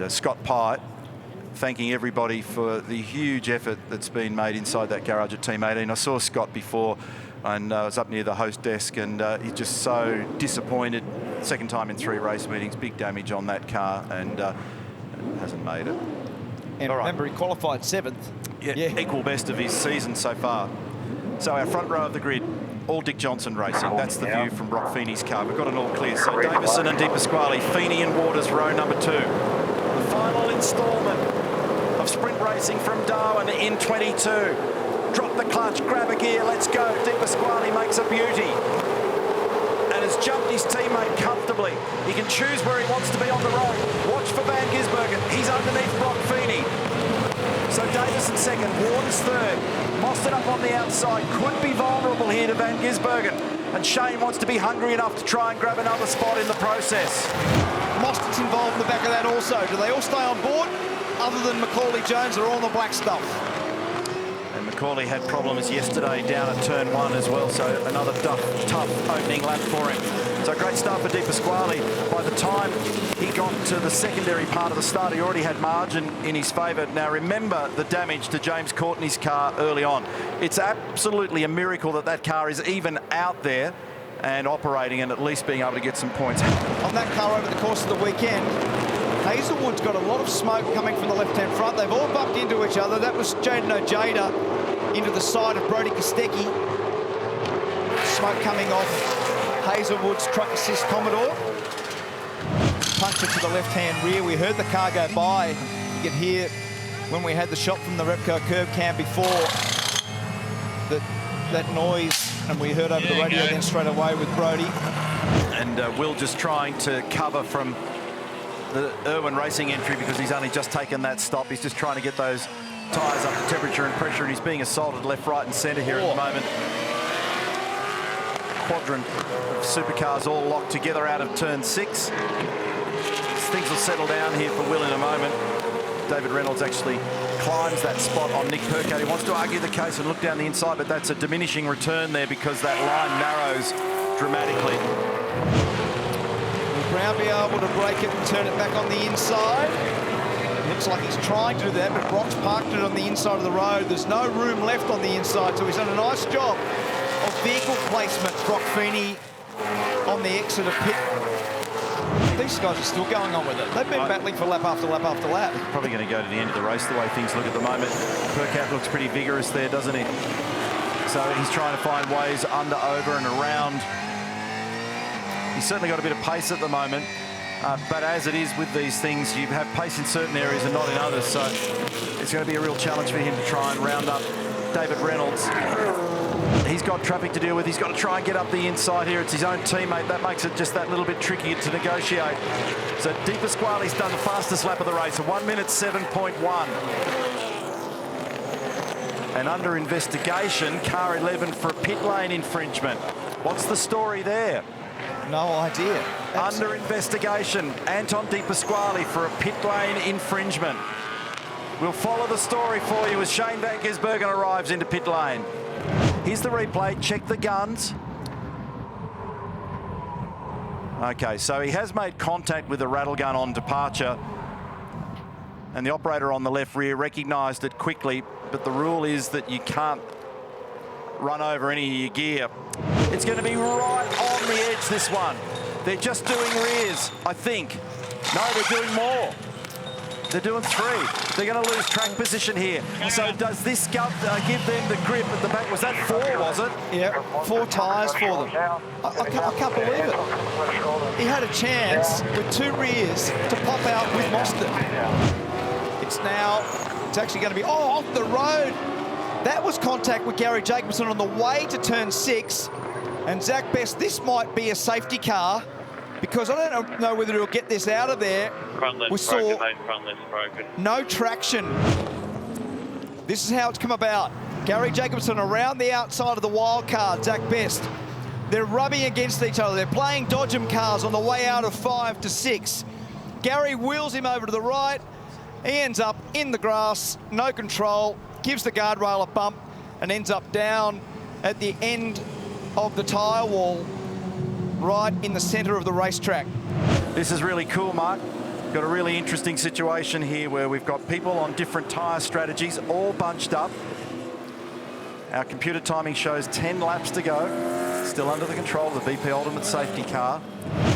And Scott Pye thanking everybody for the huge effort that's been made inside that garage at Team 18. I saw Scott before, and I was up near the host desk, and he's just so disappointed. Second time in 3 race meetings, big damage on that car, and hasn't made it. And remember, he qualified 7th. Yeah, equal best of his season so far. So our front row of the grid, all Dick Johnson racing. That's the view from Brock Feeney's car. We've got an all clear. So Davison and De Pasquale, Feeney and Waters, row number 2. The final instalment of sprint racing from Darwin in 22. Drop the clutch, grab a gear, let's go. De Pasquale makes a beauty and has jumped his teammate comfortably. He can choose where he wants to be on the road. Watch for Van Gisbergen. He's underneath Brock Feeney. So Davison second, Waters third. Mostert up on the outside, could be vulnerable here to Van Gisbergen. And Shane wants to be hungry enough to try and grab another spot in the process. Mostert's involved in the back of that also. Do they all stay on board? Other than Macaulay Jones, are all on the black stuff. And Macaulay had problems yesterday down at turn 1 as well, so another tough opening lap for him. So great start for De Pasquale. By the time he got to the secondary part of the start, he already had margin in his favour. Now remember the damage to James Courtney's car early on. It's absolutely a miracle that that car is even out there and operating and at least being able to get some points. On that car over the course of the weekend, Hazelwood's got a lot of smoke coming from the left-hand front. They've all bumped into each other. That was Jaden Ojeda into the side of Brody Kostecki. Smoke coming off Hazelwood's truck assist Commodore. Puncture to the left-hand rear. We heard the car go by. You could hear when we had the shot from the Repco curb cam before that noise, and we heard over the radio then straight away with Brody. And Will just trying to cover from the Irwin Racing entry because he's only just taken that stop. He's just trying to get those tyres up to temperature and pressure, and he's being assaulted left, right and centre here at the moment. Quadrant of supercars all locked together out of turn 6. Things will settle down here for Will in a moment. David Reynolds actually climbs that spot on Nick Percat. He wants to argue the case and look down the inside, but that's a diminishing return there because that line narrows dramatically. Will Brown be able to break it and turn it back on the inside? Looks like he's trying to do that, but Brock's parked it on the inside of the road. There's no room left on the inside, so he's done a nice job of vehicle placement. Brock Feeney on the exit of pit. These guys are still going on with it. They've been battling for lap after lap after lap. Probably going to go to the end of the race the way things look at the moment. Percat looks pretty vigorous there, doesn't he? So he's trying to find ways under, over and around. He's certainly got a bit of pace at the moment. But as it is with these things, you have pace in certain areas and not in others. So it's going to be a real challenge for him to try and round up David Reynolds. He's got traffic to deal with. He's got to try and get up the inside here. It's his own teammate. That makes it just that little bit trickier to negotiate. So De Pasquale's done the fastest lap of the race, a 1 minute 7.1. And under investigation, car 11 for a pit lane infringement. What's the story there? No idea. Under investigation, Anton De Pasquale for a pit lane infringement. We'll follow the story for you as Shane Van Gisbergen arrives into pit lane. Here's the replay, check the guns. Okay, so he has made contact with the rattle gun on departure, and the operator on the left rear recognised it quickly, but the rule is that you can't run over any of your gear. It's going to be right on the edge, this one. They're just doing rears, I think. No, they're doing more. They're doing 3. They're going to lose track position here. So does this give them the grip at the back? Was that 4, was it? Yeah, 4 tyres for them. I can't believe it. He had a chance with 2 rears to pop out with Mostert. It's actually going to be, off the road. That was contact with Gary Jacobson on the way to turn 6. And Zach Best, this might be a safety car, because I don't know whether he'll get this out of there. We saw front lift's broken. No traction. This is how it's come about. Gary Jacobson around the outside of the wild card, Zach Best. They're rubbing against each other. They're playing dodgem cars on the way out of 5 to 6. Gary wheels him over to the right. He ends up in the grass, no control, gives the guardrail a bump, and ends up down at the end of the tyre wall, right in the centre of the racetrack. This is really cool, Mark. Got a really interesting situation here where we've got people on different tyre strategies, all bunched up. Our computer timing shows 10 laps to go. Still under the control of the VP Ultimate safety car.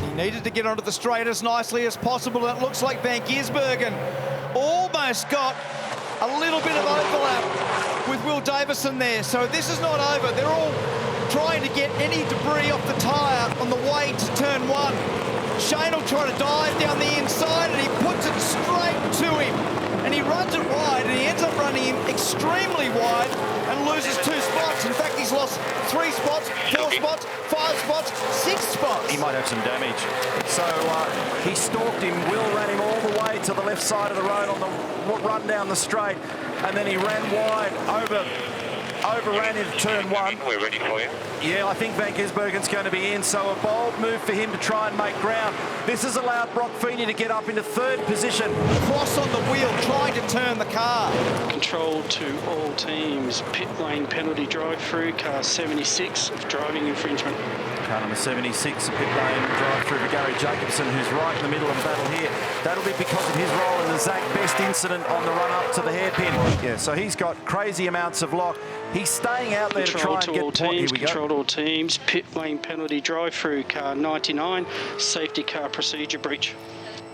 He needed to get onto the straight as nicely as possible. It looks like Van Gisbergen almost got a little bit of overlap with Will Davison there. So this is not over. They're all trying to get any debris off the tyre on the way to turn 1. Shane will try to dive down the inside and he puts it straight to him. And he runs it wide and he ends up running him extremely wide and loses 2 spots. In fact, he's lost 3 spots, 4 spots, 5 spots, 6 spots. He might have some damage. So he stalked him. Will ran him all the way to the left side of the road on the run down the straight. And then he ran wide, overran into turn 1. We're ready for you. Yeah, I think Van Gisbergen's going to be in, so a bold move for him to try and make ground. This has allowed Brock Feeney to get up into 3rd position. Cross on the wheel, trying to turn the car. Control to all teams. Pit lane penalty drive-through, car 76 of driving infringement. Car number 76, a pit lane drive-through for Gary Jacobson, who's right in the middle of the battle here. That'll be because of his role in the Zach Best incident on the run-up to the hairpin. Yeah, so he's got crazy amounts of lock. He's staying out there to try and get point. Here we go. Control to all teams. Pit lane penalty drive-through, car 99. Safety car procedure breach.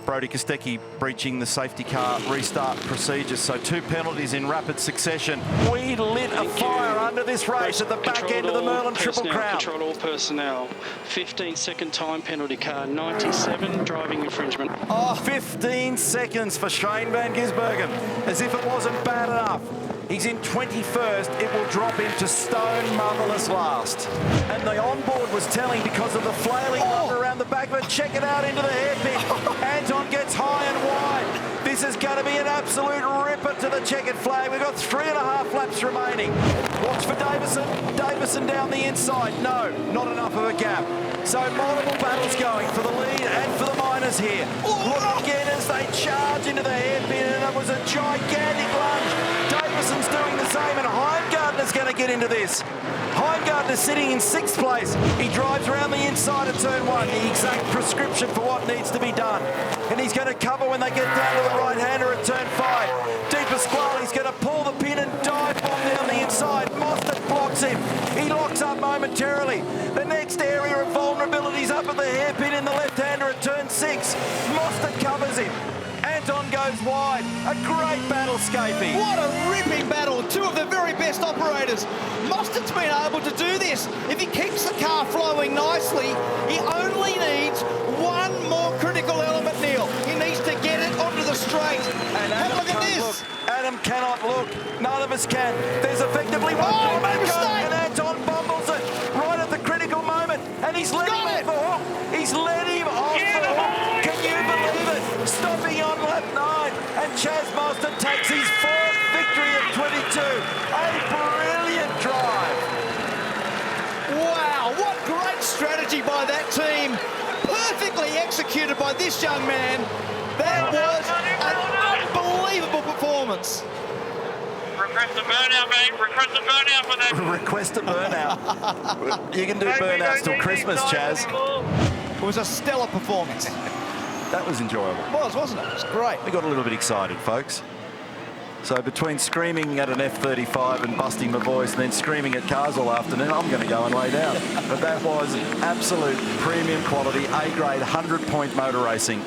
Brodie Kostecki breaching the safety car restart procedures. So 2 penalties in rapid succession. We lit a fire under this race at the back end of the Merlin Triple Crown. Control all personnel. 15-second time penalty, car 97, driving infringement. Oh, 15 seconds for Shane Van Gisbergen, as if it wasn't bad enough. He's in 21st. It will drop him to stone motherless last. And the onboard was telling because of the flailing rubber around the back of it. Check it out into the hairpin. Anton gets high and wide. This is going to be an absolute ripper to the checkered flag. We've got 3.5 laps remaining. Watch for Davison. Davison down the inside. No, not enough of a gap. So multiple battles going for the lead and for the minors here. Look again as they charge into the hairpin, and it was a gigantic lunge. Davison's doing the same, and Heimgartner's going to get into this. Heimgartner's sitting in 6th place. He drives around the inside of turn 1, the exact prescription for what needs to be done. And he's going to cover when they get down to the right-hander at turn 5. Di Pasquale's going to pull the pin and dive bomb down the inside. Mostert blocks him. He locks up momentarily. The next area of vulnerability is up at the hairpin in the left-hander at turn 6. Mostert covers him. Anton goes wide. A great battle, Scapey. What a ripping battle. 2 of the very best operators. Mostert's been able to do this. If he keeps the car flowing nicely, he only needs 1 more critical element, Neil. He needs to get it onto the straight. And have a look at this. Look. Adam cannot look. None of us can. There's effectively one mistake. And Anton bumbles it right at the critical moment. And he's let him off the hook. He's let him off the hook. Can you believe it? Stopping on lap 9. And Chaz Mostert takes his 4th victory of 22. A brilliant drive. Wow, what great strategy by that team. Perfectly executed by this young man. That was an unbelievable performance. Request a burnout, mate. Request a burnout for that. Request a burnout. You can do burnouts till Christmas, Chaz. It was a stellar performance. That was enjoyable. It was, wasn't it? It was great. We got a little bit excited, folks. So between screaming at an F35 and busting my voice and then screaming at cars all afternoon, I'm going to go and lay down. But that was absolute premium quality, A-grade, 100-point motor racing,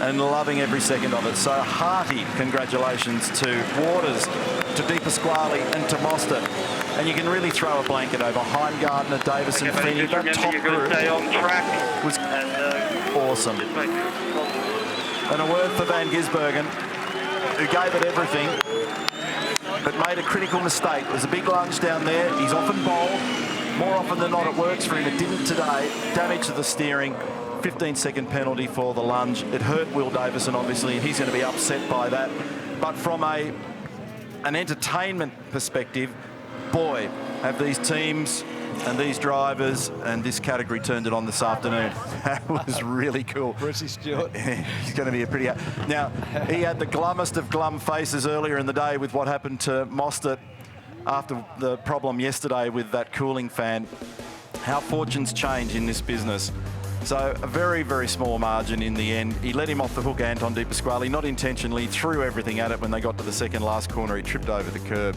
and loving every second of it. So hearty congratulations to Waters, to Di Pasquale and to Mostert. And you can really throw a blanket over Heimgartner, Davison, Feeney. That top group was awesome. And a word for Van Gisbergen, who gave it everything, but made a critical mistake. There's a big lunge down there. He's often bowled. More often than not, it works for him. It didn't today. Damage to the steering. 15-second penalty for the lunge. It hurt Will Davison, obviously, and he's going to be upset by that. But from an entertainment perspective, boy, have these teams and these drivers and this category turned it on this afternoon. That was really cool. Brucey Stewart. He's going to be a pretty... Now, he had the glummest of glum faces earlier in the day with what happened to Mostert after the problem yesterday with that cooling fan. How fortunes change in this business. So a very, very small margin in the end. He let him off the hook, Anton De Pasquale, not intentionally, threw everything at it. When they got to the second last corner, he tripped over the curb.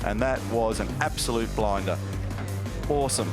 And that was an absolute blinder. Awesome.